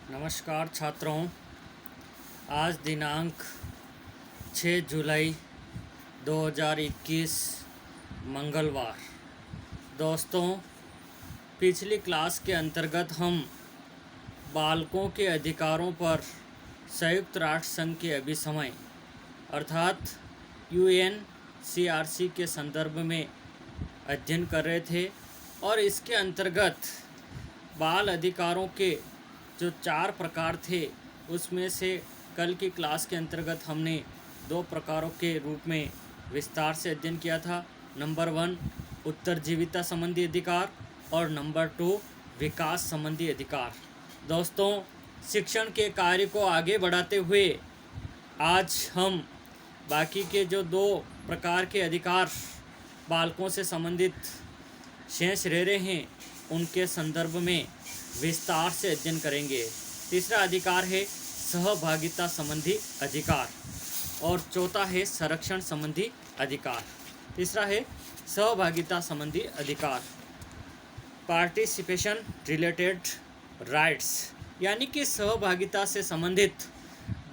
नमस्कार छात्रों। आज दिनांक 6 जुलाई 2021 मंगलवार। दोस्तों, पिछली क्लास के अंतर्गत हम बालकों के अधिकारों पर संयुक्त राष्ट्र संघ के अभिसमय अर्थात UNCRC के संदर्भ में अध्ययन कर रहे थे और इसके अंतर्गत बाल अधिकारों के जो 4 प्रकार थे उसमें से कल की क्लास के अंतर्गत हमने 2 प्रकारों के रूप में विस्तार से अध्ययन किया था। नंबर 1 उत्तरजीविता संबंधी अधिकार और नंबर 2 विकास संबंधी अधिकार। दोस्तों, शिक्षण के कार्य को आगे बढ़ाते हुए आज हम बाकी के जो 2 प्रकार के अधिकार बालकों से संबंधित शेष रह रहे हैं उनके संदर्भ में विस्तार से अध्ययन करेंगे। तीसरा अधिकार है सहभागिता संबंधी अधिकार और चौथा है संरक्षण संबंधी अधिकार। तीसरा है सहभागिता संबंधी अधिकार, पार्टिसिपेशन रिलेटेड राइट्स, यानी कि सहभागिता से संबंधित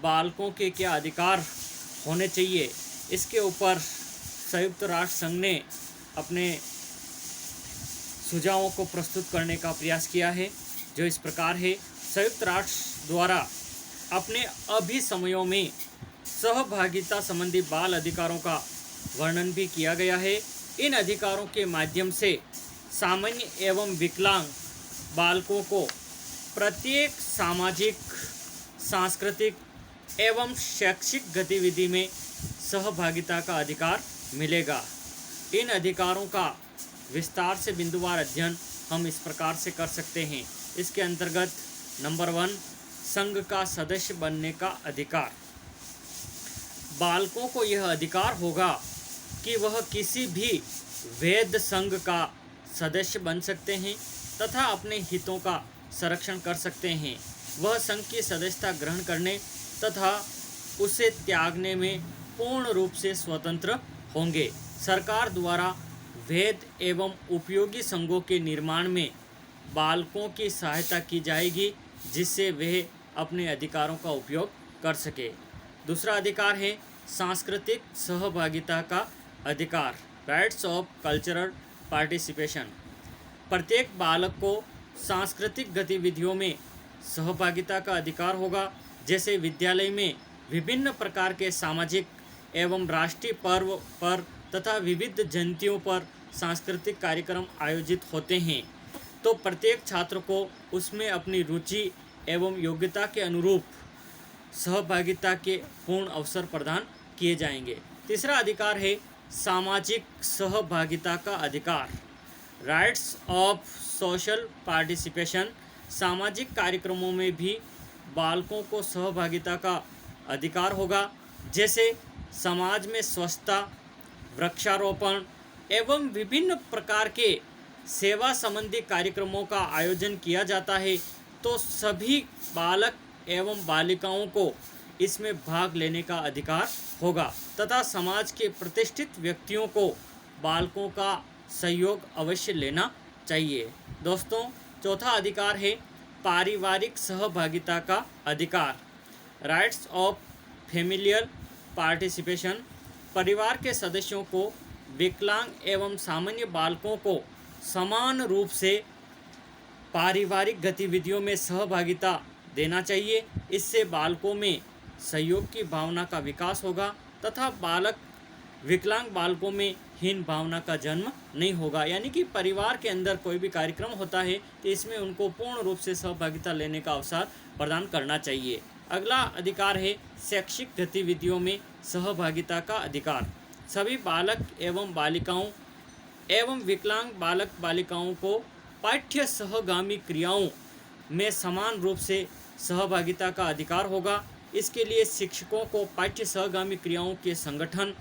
बालकों के क्या अधिकार होने चाहिए। इसके ऊपर संयुक्त राष्ट्र संघ ने अपने सुझावों को प्रस्तुत करने का प्रयास किया है, जो इस प्रकार है। संयुक्त राष्ट्र द्वारा अपने अभिसमयों में सहभागिता संबंधी बाल अधिकारों का वर्णन भी किया गया है। इन अधिकारों के माध्यम से सामान्य एवं विकलांग बालकों को प्रत्येक सामाजिक, सांस्कृतिक एवं शैक्षिक गतिविधि में सहभागिता का अधिकार मिलेगा। इन अधिकारों का विस्तार से बिंदुवार अध्ययन हम इस प्रकार से कर सकते हैं। इसके अंतर्गत नंबर 1 संघ का सदस्य बनने का अधिकार। बालकों को यह अधिकार होगा कि वह किसी भी वैध संघ का सदस्य बन सकते हैं तथा अपने हितों का संरक्षण कर सकते हैं। वह संघ की सदस्यता ग्रहण करने तथा उसे त्यागने में पूर्ण रूप से स्वतंत्र होंगे। सरकार द्वारा वैध एवं उपयोगी संघों के निर्माण में बालकों की सहायता की जाएगी, जिससे वे अपने अधिकारों का उपयोग कर सके। दूसरा अधिकार है सांस्कृतिक सहभागिता का अधिकार, राइट्स ऑफ कल्चरल पार्टिसिपेशन। प्रत्येक बालक को सांस्कृतिक गतिविधियों में सहभागिता का अधिकार होगा, जैसे विद्यालय में विभिन्न प्रकार के सामाजिक एवं राष्ट्रीय पर्व पर तथा विविध जयंतियों पर सांस्कृतिक कार्यक्रम आयोजित होते हैं, तो प्रत्येक छात्र को उसमें अपनी रुचि एवं योग्यता के अनुरूप सहभागिता के पूर्ण अवसर प्रदान किए जाएंगे। तीसरा अधिकार है सामाजिक सहभागिता का अधिकार, राइट्स ऑफ सोशल पार्टिसिपेशन। सामाजिक कार्यक्रमों में भी बालकों को सहभागिता का अधिकार होगा, जैसे समाज में स्वच्छता, वृक्षारोपण एवं विभिन्न प्रकार के सेवा संबंधी कार्यक्रमों का आयोजन किया जाता है, तो सभी बालक एवं बालिकाओं को इसमें भाग लेने का अधिकार होगा तथा समाज के प्रतिष्ठित व्यक्तियों को बालकों का सहयोग अवश्य लेना चाहिए। दोस्तों, चौथा अधिकार है पारिवारिक सहभागिता का अधिकार, राइट्स ऑफ फैमिलियल पार्टिसिपेशन। परिवार के सदस्यों को विकलांग एवं सामान्य बालकों को समान रूप से पारिवारिक गतिविधियों में सहभागिता देना चाहिए। इससे बालकों में सहयोग की भावना का विकास होगा तथा विकलांग बालकों में हीन भावना का जन्म नहीं होगा। यानी कि परिवार के अंदर कोई भी कार्यक्रम होता है तो इसमें उनको पूर्ण रूप से सहभागिता लेने का अवसर प्रदान करना चाहिए। अगला अधिकार है शैक्षिक गतिविधियों में सहभागिता का अधिकार। सभी बालक एवं बालिकाओं एवं विकलांग बालक बालिकाओं को पाठ्य सहगामी क्रियाओं में समान रूप से सहभागिता का अधिकार होगा। इसके लिए शिक्षकों को पाठ्य सहगामी क्रियाओं के संगठन,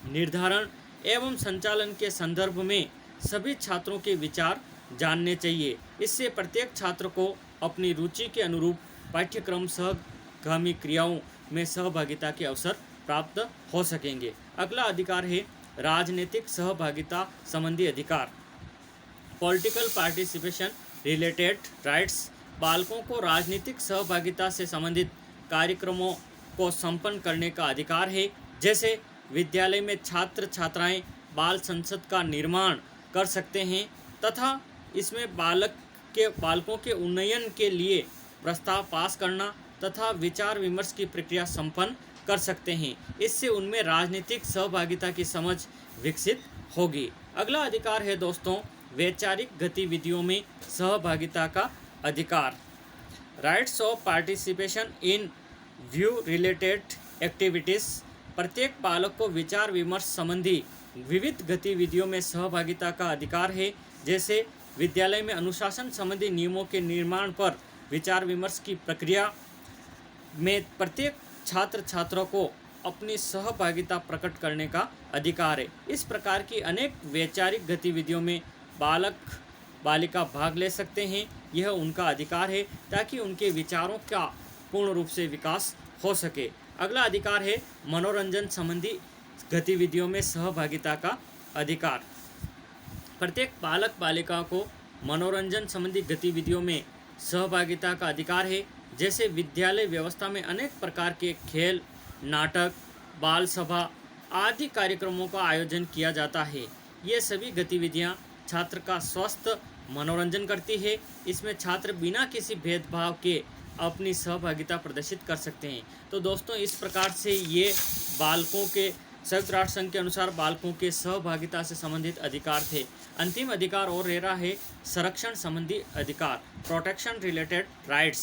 निर्धारण एवं संचालन के संदर्भ में सभी छात्रों के विचार जानने चाहिए। इससे प्रत्येक छात्र को अपनी रुचि के अनुरूप पाठ्यक्रम सहगामी क्रियाओं में सहभागिता के अवसर प्राप्त हो सकेंगे। अगला अधिकार है राजनीतिक सहभागिता संबंधी अधिकार, पॉलिटिकल पार्टिसिपेशन रिलेटेड राइट्स बालकों को राजनीतिक सहभागिता से संबंधित कार्यक्रमों को संपन्न करने का अधिकार है। जैसे विद्यालय में छात्र छात्राएं बाल संसद का निर्माण कर सकते हैं तथा इसमें बालकों के उन्नयन के लिए प्रस्ताव पास करना तथा विचार विमर्श की प्रक्रिया संपन्न कर सकते हैं। इससे उनमें राजनीतिक सहभागिता की समझ विकसित होगी। अगला अधिकार है दोस्तों वैचारिक गतिविधियों में सहभागिता का अधिकार। Rights of participation in view related activities. प्रत्येक बालक को विचार विमर्श संबंधी विविध गतिविधियों में सहभागिता का अधिकार है। जैसे विद्यालय में अनुशासन संबंधी नियमों के निर्माण पर विचार विमर्श की प्रक्रिया में प्रत्येक छात्र छात्रों को अपनी सहभागिता प्रकट करने का अधिकार है। इस प्रकार की अनेक वैचारिक गतिविधियों में बालक बालिका भाग ले सकते हैं। यह उनका अधिकार है ताकि उनके विचारों का पूर्ण रूप से विकास हो सके। अगला अधिकार है मनोरंजन संबंधी गतिविधियों में सहभागिता का अधिकार। प्रत्येक बालक बालिका को मनोरंजन संबंधी गतिविधियों में सहभागिता का अधिकार है। जैसे विद्यालय व्यवस्था में अनेक प्रकार के खेल, नाटक, बाल सभा आदि कार्यक्रमों का आयोजन किया जाता है। ये सभी गतिविधियां छात्र का स्वस्थ मनोरंजन करती है। इसमें छात्र बिना किसी भेदभाव के अपनी सहभागिता प्रदर्शित कर सकते हैं। तो दोस्तों इस प्रकार से ये बालकों के संयुक्त राष्ट्र संघ के अनुसार बालकों के सहभागिता से संबंधित अधिकार थे। अंतिम अधिकार और रह रहा है संरक्षण संबंधी अधिकार, प्रोटेक्शन रिलेटेड राइट्स।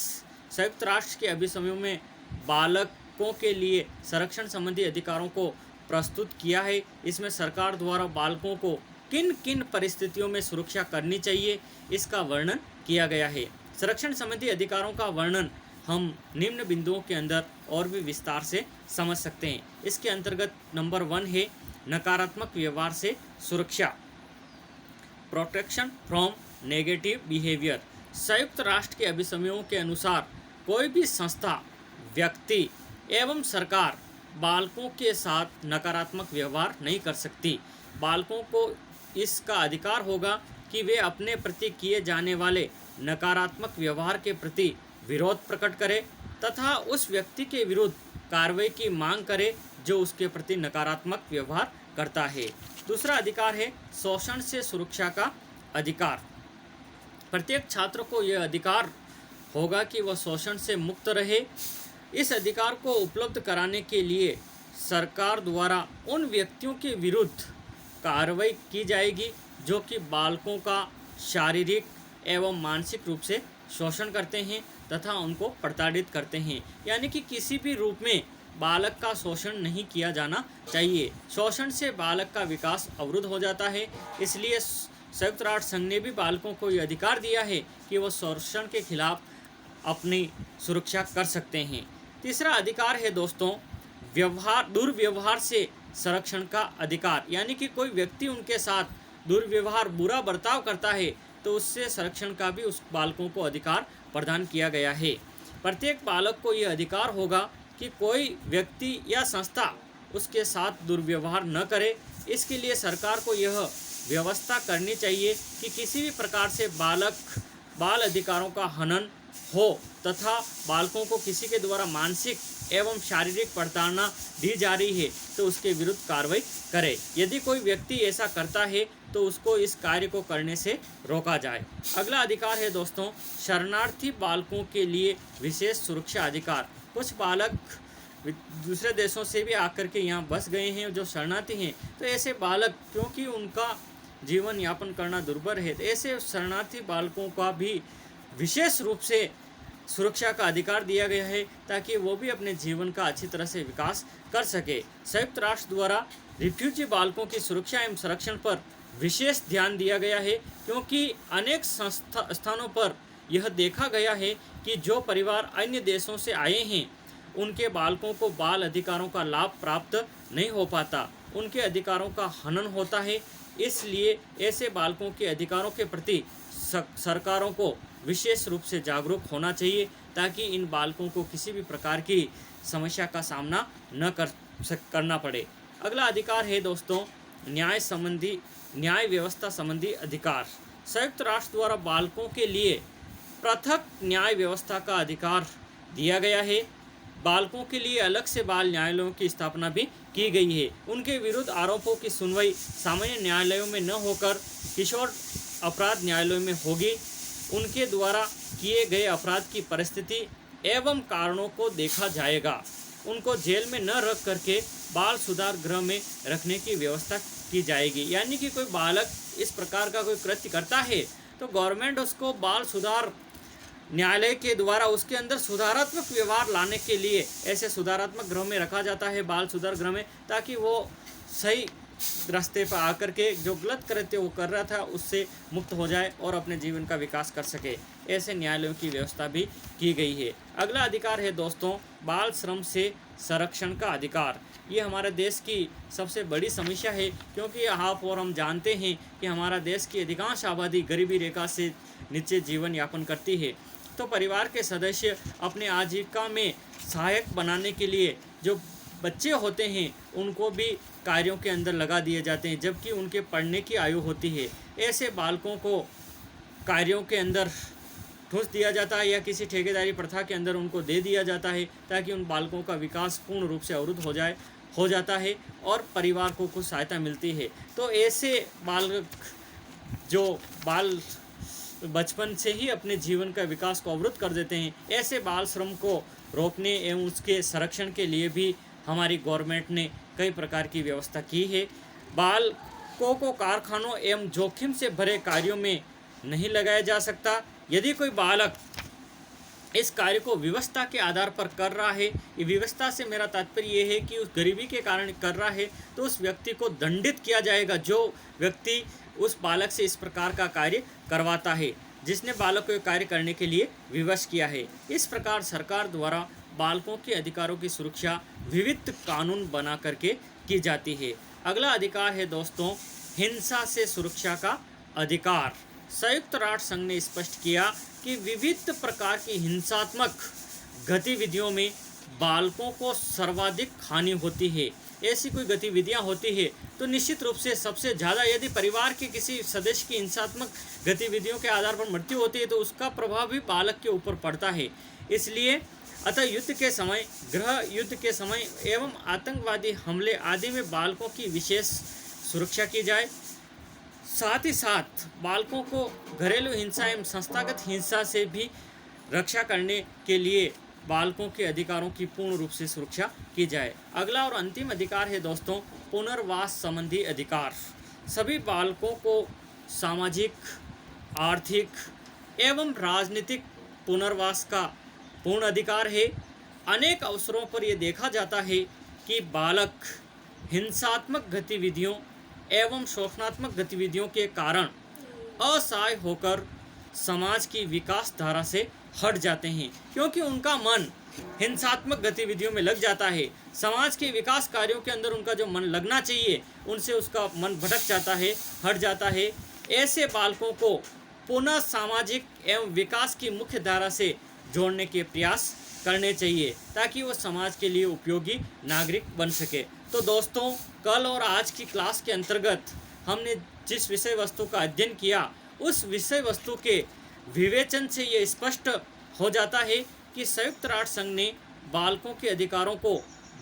संयुक्त राष्ट्र के अभिसमयों में बालकों के लिए संरक्षण संबंधी अधिकारों को प्रस्तुत किया है। इसमें सरकार द्वारा बालकों को किन किन परिस्थितियों में सुरक्षा करनी चाहिए इसका वर्णन किया गया है। संरक्षण संबंधी अधिकारों का वर्णन हम निम्न बिंदुओं के अंदर और भी विस्तार से समझ सकते हैं। इसके अंतर्गत नंबर 1 है नकारात्मक व्यवहार से सुरक्षा, प्रोटेक्शन फ्रॉम नेगेटिव बिहेवियर। संयुक्त राष्ट्र के अभिसमयों के अनुसार कोई भी संस्था, व्यक्ति एवं सरकार बालकों के साथ नकारात्मक व्यवहार नहीं कर सकती। बालकों को इसका अधिकार होगा कि वे अपने प्रति किए जाने वाले नकारात्मक व्यवहार के प्रति विरोध प्रकट करें तथा उस व्यक्ति के विरुद्ध कार्रवाई की मांग करें जो उसके प्रति नकारात्मक व्यवहार करता है। दूसरा अधिकार है शोषण से सुरक्षा का अधिकार। प्रत्येक छात्र को यह अधिकार होगा कि वह शोषण से मुक्त रहे। इस अधिकार को उपलब्ध कराने के लिए सरकार द्वारा उन व्यक्तियों के विरुद्ध कार्रवाई की जाएगी जो कि बालकों का शारीरिक एवं मानसिक रूप से शोषण करते हैं तथा उनको प्रताड़ित करते हैं। यानी कि किसी भी रूप में बालक का शोषण नहीं किया जाना चाहिए। शोषण से बालक का विकास अवरुद्ध हो जाता है। इसलिए संयुक्त राष्ट्र संघ ने भी बालकों को ये अधिकार दिया है कि वह शोषण के खिलाफ अपनी सुरक्षा कर सकते हैं। तीसरा अधिकार है दोस्तों दुर्व्यवहार से संरक्षण का अधिकार। यानी कि कोई व्यक्ति उनके साथ दुर्व्यवहार, बुरा बर्ताव करता है तो उससे संरक्षण का भी उस बालकों को अधिकार प्रदान किया गया है। प्रत्येक बालक को यह अधिकार होगा कि कोई व्यक्ति या संस्था उसके साथ दुर्व्यवहार न करे। इसके लिए सरकार को यह व्यवस्था करनी चाहिए कि किसी भी प्रकार से बाल अधिकारों का हनन हो तथा बालकों को किसी के द्वारा मानसिक एवं शारीरिक प्रताड़ना दी जा रही है तो उसके विरुद्ध कार्रवाई करे। यदि कोई व्यक्ति ऐसा करता है तो उसको इस कार्य को करने से रोका जाए। अगला अधिकार है दोस्तों शरणार्थी बालकों के लिए विशेष सुरक्षा अधिकार। कुछ बालक दूसरे देशों से भी आकर के यहाँ बस गए हैं जो शरणार्थी हैं, तो ऐसे बालक क्योंकि उनका जीवन यापन करना दुर्भर है तो ऐसे शरणार्थी बालकों का भी विशेष रूप से सुरक्षा का अधिकार दिया गया है ताकि वो भी अपने जीवन का अच्छी तरह से विकास कर सके। संयुक्त राष्ट्र द्वारा रिफ्यूजी बालकों की सुरक्षा एवं संरक्षण पर विशेष ध्यान दिया गया है क्योंकि अनेक स्थानों पर यह देखा गया है कि जो परिवार अन्य देशों से आए हैं उनके बालकों को बाल अधिकारों का लाभ प्राप्त नहीं हो पाता, उनके अधिकारों का हनन होता है। इसलिए ऐसे बालकों के अधिकारों के प्रति सरकारों को विशेष रूप से जागरूक होना चाहिए ताकि इन बालकों को किसी भी प्रकार की समस्या का सामना न करना पड़े। अगला अधिकार है दोस्तों न्याय व्यवस्था संबंधी अधिकार। संयुक्त राष्ट्र द्वारा बालकों के लिए पृथक न्याय व्यवस्था का अधिकार दिया गया है। बालकों के लिए अलग से बाल न्यायालयों की स्थापना भी की गई है। उनके विरुद्ध आरोपों की सुनवाई सामान्य न्यायालयों में न होकर किशोर अपराध न्यायालयों में होगी। उनके द्वारा किए गए अपराध की परिस्थिति एवं कारणों को देखा जाएगा। उनको जेल में न रख करके बाल सुधार गृह में रखने की व्यवस्था की जाएगी। यानी कि कोई बालक इस प्रकार का कोई कृत्य करता है तो गवर्नमेंट उसको बाल सुधार न्यायालय के द्वारा उसके अंदर सुधारात्मक व्यवहार लाने के लिए ऐसे सुधारात्मक गृह में रखा जाता है, बाल सुधार गृह में, ताकि वो सही रास्ते पर आकर के जो गलत कृत्य वो कर रहा था उससे मुक्त हो जाए और अपने जीवन का विकास कर सके। ऐसे न्यायालयों की व्यवस्था भी की गई है। अगला अधिकार है दोस्तों बाल श्रम से संरक्षण का अधिकार। ये हमारे देश की सबसे बड़ी समस्या है, क्योंकि आप और हम जानते हैं कि हमारा देश की अधिकांश आबादी गरीबी रेखा से नीचे जीवन यापन करती है। तो परिवार के सदस्य अपने आजीविका में सहायक बनाने के लिए जो बच्चे होते हैं उनको भी कार्यों के अंदर लगा दिए जाते हैं, जबकि उनके पढ़ने की आयु होती है। ऐसे बालकों को कार्यों के अंदर ठूंस दिया जाता है या किसी ठेकेदारी प्रथा के अंदर उनको दे दिया जाता है, ताकि उन बालकों का विकास पूर्ण रूप से अवरुद्ध हो जाता है और परिवार को कुछ सहायता मिलती है। तो ऐसे बालक जो बाल बचपन से ही अपने जीवन का विकास को अवरुद्ध कर देते हैं, ऐसे बाल श्रम को रोकने एवं उसके संरक्षण के लिए भी हमारी गवर्नमेंट ने कई प्रकार की व्यवस्था की है। बालकों को कारखानों एवं जोखिम से भरे कार्यों में नहीं लगाया जा सकता। यदि कोई बालक इस कार्य को विवशता के आधार पर कर रहा है, ये विवशता से मेरा तात्पर्य ये है कि उस गरीबी के कारण कर रहा है, तो उस व्यक्ति को दंडित किया जाएगा जो व्यक्ति उस बालक से इस प्रकार का कार्य करवाता है, जिसने बालक को कार्य करने के लिए विवश किया है। इस प्रकार सरकार द्वारा बालकों के अधिकारों की सुरक्षा विविध कानून बना करके की जाती है। अगला अधिकार है दोस्तों हिंसा से सुरक्षा का अधिकार। संयुक्त राष्ट्र संघ ने स्पष्ट किया कि विविध प्रकार की हिंसात्मक गतिविधियों में बालकों को सर्वाधिक हानि होती है। ऐसी कोई गतिविधियां होती है तो निश्चित रूप से सबसे ज़्यादा यदि परिवार के किसी सदस्य की हिंसात्मक गतिविधियों के आधार पर मृत्यु होती है तो उसका प्रभाव भी बालक के ऊपर पड़ता है। इसलिए अतः युद्ध के समय, गृह युद्ध के समय एवं आतंकवादी हमले आदि में बालकों की विशेष सुरक्षा की जाए। साथ ही साथ बालकों को घरेलू हिंसा एवं संस्थागत हिंसा से भी रक्षा करने के लिए बालकों के अधिकारों की पूर्ण रूप से सुरक्षा की जाए। अगला और अंतिम अधिकार है दोस्तों पुनर्वास संबंधी अधिकार। सभी बालकों को सामाजिक, आर्थिक एवं राजनीतिक पुनर्वास का पूर्ण अधिकार है। अनेक अवसरों पर यह देखा जाता है कि बालक हिंसात्मक गतिविधियों एवं शोषणात्मक गतिविधियों के कारण असहाय होकर समाज की विकास धारा से हट जाते हैं, क्योंकि उनका मन हिंसात्मक गतिविधियों में लग जाता है। समाज के विकास कार्यों के अंदर उनका जो मन लगना चाहिए उनसे उसका मन भटक जाता है, हट जाता है। ऐसे बालकों को पुनः सामाजिक एवं विकास की मुख्य धारा से जोड़ने के प्रयास करने चाहिए, ताकि वो समाज के लिए उपयोगी नागरिक बन सके। तो दोस्तों कल और आज की क्लास के अंतर्गत हमने जिस विषय वस्तु का अध्ययन किया उस विषय वस्तु के विवेचन से ये स्पष्ट हो जाता है कि संयुक्त राष्ट्र संघ ने बालकों के अधिकारों को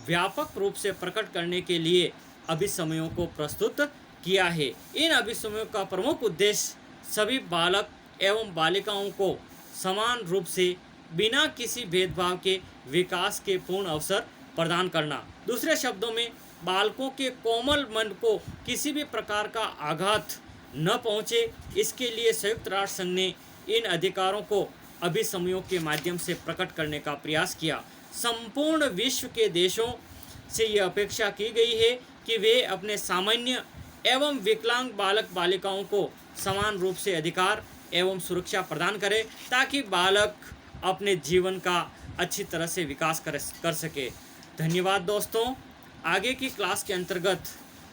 व्यापक रूप से प्रकट करने के लिए अभिसमयों को प्रस्तुत किया है। इन अभिसमयों का प्रमुख उद्देश्य सभी बालक एवं बालिकाओं को समान रूप से बिना किसी भेदभाव के विकास के पूर्ण अवसर प्रदान करना। दूसरे शब्दों में बालकों के कोमल मन को किसी भी प्रकार का आघात न पहुँचे, इसके लिए संयुक्त राष्ट्र संघ ने इन अधिकारों को अभिसमयों के माध्यम से प्रकट करने का प्रयास किया। संपूर्ण विश्व के देशों से ये अपेक्षा की गई है कि वे अपने सामान्य एवं विकलांग बालक बालिकाओं को समान रूप से अधिकार एवं सुरक्षा प्रदान करें, ताकि बालक अपने जीवन का अच्छी तरह से विकास कर सके। धन्यवाद दोस्तों। आगे की क्लास के अंतर्गत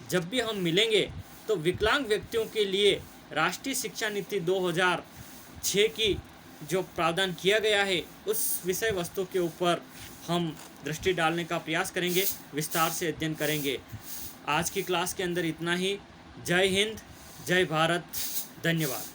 जब भी हम मिलेंगे तो विकलांग व्यक्तियों के लिए राष्ट्रीय शिक्षा नीति 2006 की जो प्रावधान किया गया है उस विषय वस्तु के ऊपर हम दृष्टि डालने का प्रयास करेंगे, विस्तार से अध्ययन करेंगे। आज की क्लास के अंदर इतना ही। जय हिंद, जय भारत, धन्यवाद।